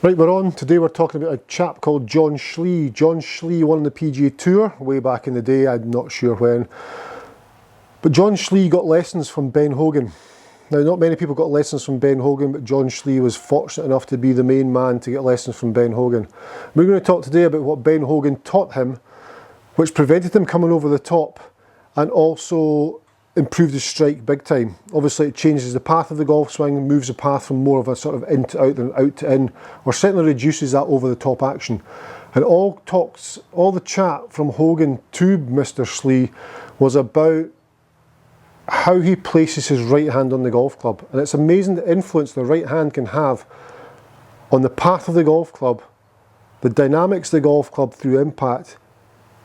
Right, we're on. Today we're talking about a chap called John Schlee. John Schlee won the PGA Tour way back in the day, I'm not sure when. But John Schlee got lessons from Ben Hogan. Now, not many people got lessons from Ben Hogan, but John Schlee was fortunate enough to be the main man to get lessons from Ben Hogan. We're going to talk today about what Ben Hogan taught him, which prevented him coming over the top and also improved his strike big time. Obviously it changes the path of the golf swing, moves the path from more of a sort of in to out than out to in, or certainly reduces that over the top action. And all the chat from Hogan to Mr. Schlee was about how he places his right hand on the golf club. And it's amazing the influence the right hand can have on the path of the golf club, the dynamics of the golf club through impact,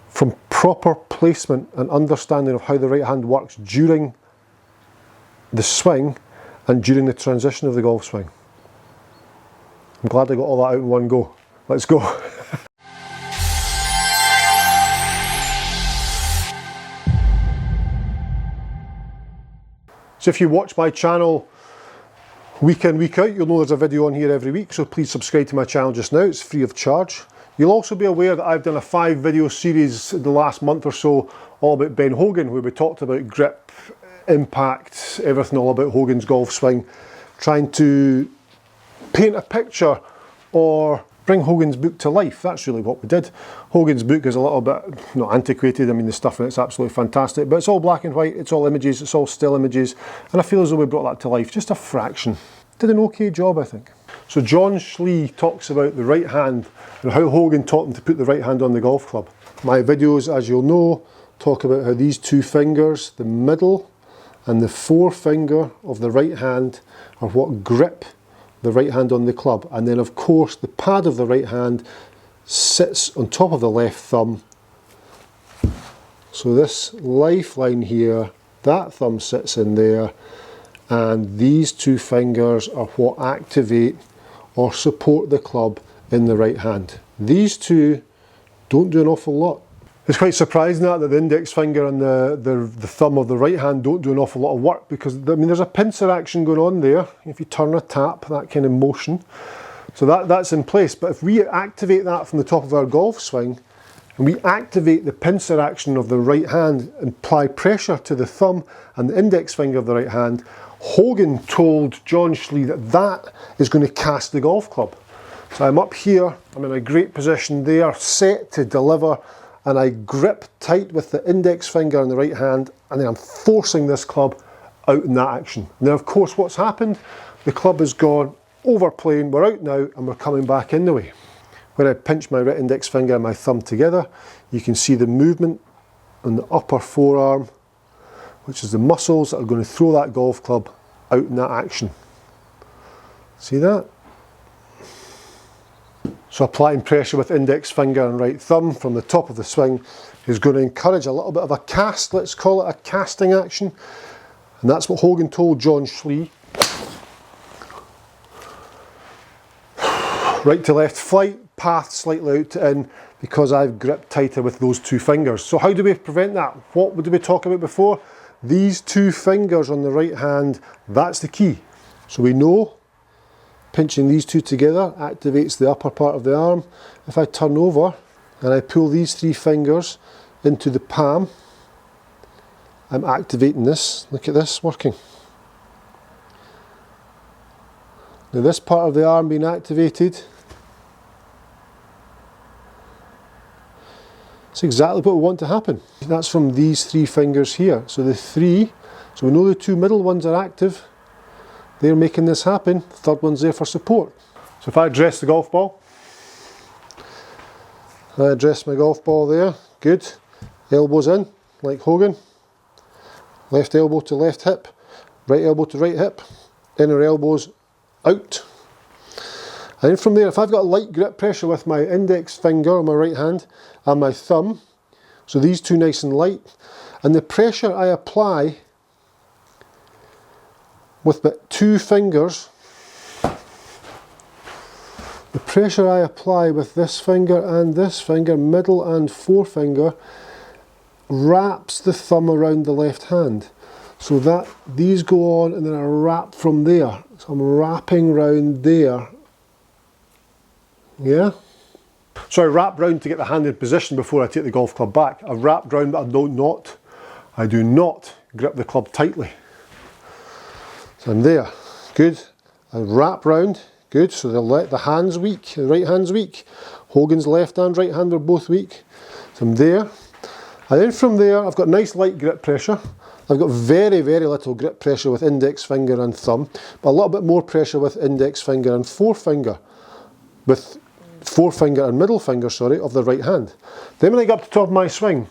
from proper placement and understanding of how the right hand works during the swing and during the transition of the golf swing. I'm glad I got all that out in one go. Let's go. So if you watch my channel week in, week out, you'll know there's a video on here every week, so please subscribe to my channel just now. It's free of charge. You'll also be aware that I've done a 5-video series the last month or so all about Ben Hogan, where we talked about grip, impact, everything all about Hogan's golf swing, trying to paint a picture or bring Hogan's book to life. That's really what we did. Hogan's book is a little bit, not antiquated, I mean the stuff in it's absolutely fantastic, but it's all black and white, it's all images, it's all still images, and I feel as though we brought that to life, just a fraction. Did an okay job, I think. So John Schlee talks about the right hand and how Hogan taught him to put the right hand on the golf club. My videos, as you'll know, talk about how these two fingers, the middle and the forefinger of the right hand, are what grip the right hand on the club. And then of course the pad of the right hand sits on top of the left thumb. So this lifeline here, that thumb sits in there, and these two fingers are what activate or support the club in the right hand. These two don't do an awful lot. It's quite surprising that the index finger and the thumb of the right hand don't do an awful lot of work, because I mean there's a pincer action going on there. If you turn a tap, that kind of motion. So that's in place. But if we activate that from the top of our golf swing, and we activate the pincer action of the right hand and apply pressure to the thumb and the index finger of the right hand, Hogan told John Schlee that that is going to cast the golf club. So I'm up here, I'm in a great position there, set to deliver, and I grip tight with the index finger in the right hand, and then I'm forcing this club out in that action. Now of course what's happened, the club has gone over plane, we're out now and we're coming back in the way. When I pinch my right index finger and my thumb together, you can see the movement on the upper forearm, which is the muscles that are going to throw that golf club out in that action. See that? So applying pressure with index finger and right thumb from the top of the swing is going to encourage a little bit of a cast, let's call it a casting action. And that's what Hogan told John Schlee. Right to left flight, path slightly out to in, because I've gripped tighter with those two fingers. So how do we prevent that? What did we talk about before? These two fingers on the right hand, that's the key. So we know pinching these two together activates the upper part of the arm. If I turn over and I pull these three fingers into the palm, I'm activating this. Look at this working. Now this part of the arm being activated, it's exactly what we want to happen. That's from these three fingers here. So the three, so we know the two middle ones are active. They're making this happen. The third one's there for support. So if I address the golf ball, I address my golf ball there, good. Elbows in, like Hogan. Left elbow to left hip, right elbow to right hip, inner elbows out. And then from there, if I've got light grip pressure with my index finger on my right hand and my thumb, so these two nice and light, and the pressure I apply with the two fingers, the pressure I apply with this finger and this finger, middle and forefinger, wraps the thumb around the left hand. So that these go on and then I wrap from there. So I'm wrapping round there Yeah. So I wrap round to get the hand in position before I take the golf club back. I've wrapped round, but I do not grip the club tightly. So I'm there, good. I wrap round, good. So the hand's weak, the right hand's weak. Hogan's left hand, right hand are both weak. So I'm there. And then from there, I've got nice light grip pressure. I've got very, very little grip pressure with index finger and thumb, but a little bit more pressure with index finger and forefinger. With forefinger and middle finger, sorry, of the right hand. Then when I get up to the top of my swing,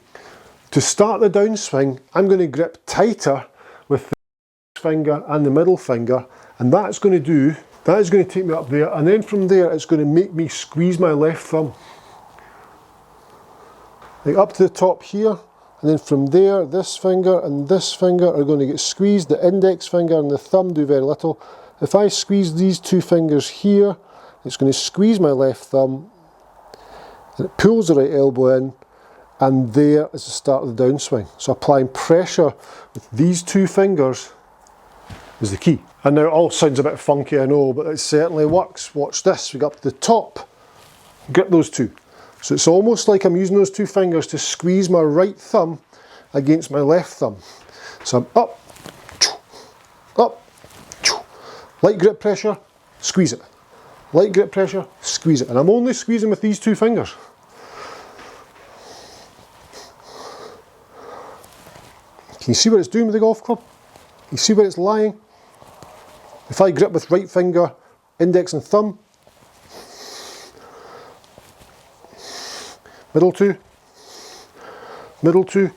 to start the downswing, I'm going to grip tighter with the finger and the middle finger, and that is going to take me up there, and then from there it's going to make me squeeze my left thumb. Like up to the top here, and then from there, this finger and this finger are going to get squeezed. The index finger and the thumb do very little. If I squeeze these two fingers here, it's going to squeeze my left thumb, and it pulls the right elbow in, and there is the start of the downswing. So applying pressure with these two fingers is the key. And now it all sounds a bit funky, I know, but it certainly works. Watch this, we go up to the top, grip those two. So it's almost like I'm using those two fingers to squeeze my right thumb against my left thumb. So I'm up, light grip pressure, squeeze it. Light grip pressure, squeeze it. And I'm only squeezing with these two fingers. Can you see what it's doing with the golf club? Can you see where it's lying? If I grip with right finger, index and thumb, middle two, middle two,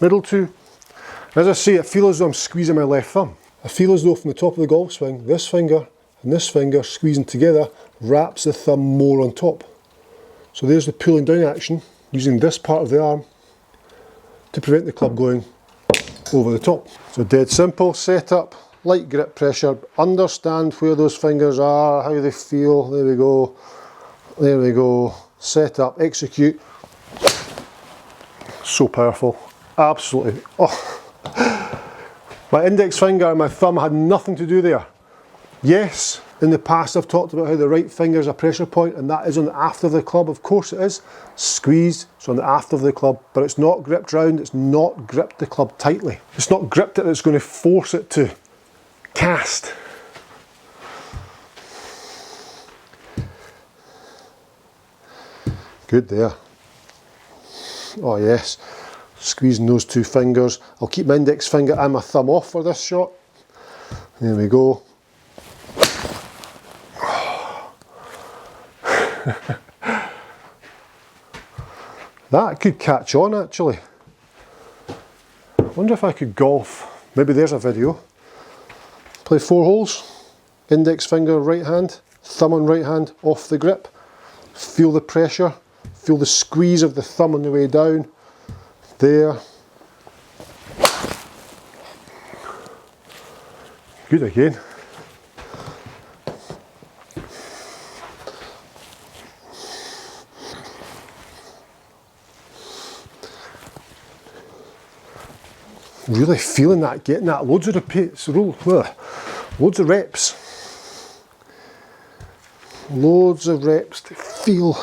middle two. As I say, I feel as though I'm squeezing my left thumb. I feel as though from the top of the golf swing, this finger and this finger squeezing together wraps the thumb more on top. So there's the pulling down action, using this part of the arm to prevent the club going over the top. So dead simple setup, light grip pressure, understand where those fingers are, how they feel, there we go, there we go, set up, execute. So powerful, absolutely. Oh. My index finger and my thumb had nothing to do there. Yes, in the past I've talked about how the right finger is a pressure point, and that is on the aft of the club. Of course it is. Squeezed, so on the aft of the club, but it's not gripped round, it's not gripped the club tightly. It's not gripped it, it's going to force it to cast. Good there. Oh yes, squeezing those two fingers. I'll keep my index finger and my thumb off for this shot. There we go. That could catch on actually. I wonder if I could golf. Maybe there's a video. Play 4 holes. Index finger right hand, thumb on right hand off the grip. Feel the pressure. Feel the squeeze of the thumb on the way down. There. Good again. Really feeling that, getting that, loads of repeats, loads of reps. Loads of reps to feel.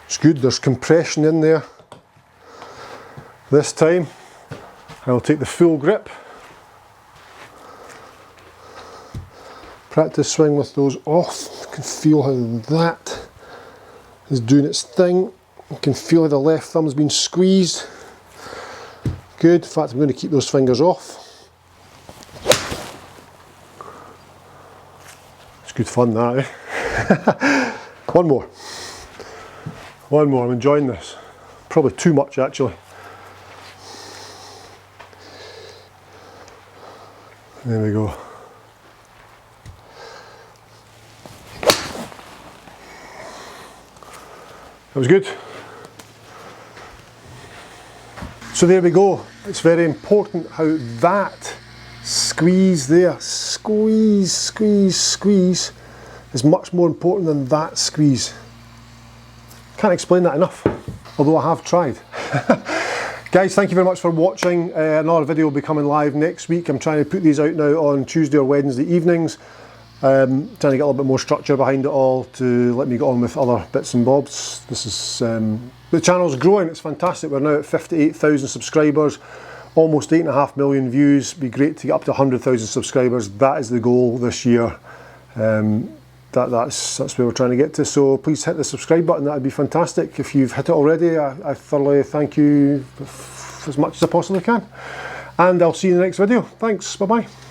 It's good, there's compression in there. This time, I'll take the full grip. Practice swing with those off. You can feel how that is doing its thing. You can feel how the left thumb's been squeezed. Good, in fact I'm going to keep those fingers off. It's good fun that, eh? One more, I'm enjoying this. Probably too much actually. There we go. That was good. So there we go. It's very important how that squeeze there, squeeze, squeeze, squeeze, is much more important than that squeeze. Can't explain that enough, although I have tried. Guys, thank you very much for watching. Another video will be coming live next week. I'm trying to put these out now on Tuesday or Wednesday evenings. Trying to get a little bit more structure behind it all to let me get on with other bits and bobs. This is the channel's growing, it's fantastic. We're now at 58,000 subscribers, almost 8.5 million views. It'd be great to get up to 100,000 subscribers. That is the goal this year. That's where we're trying to get to. So please hit the subscribe button, that'd be fantastic. If you've hit it already, I thoroughly thank you as much as I possibly can. And I'll see you in the next video. Thanks, bye bye.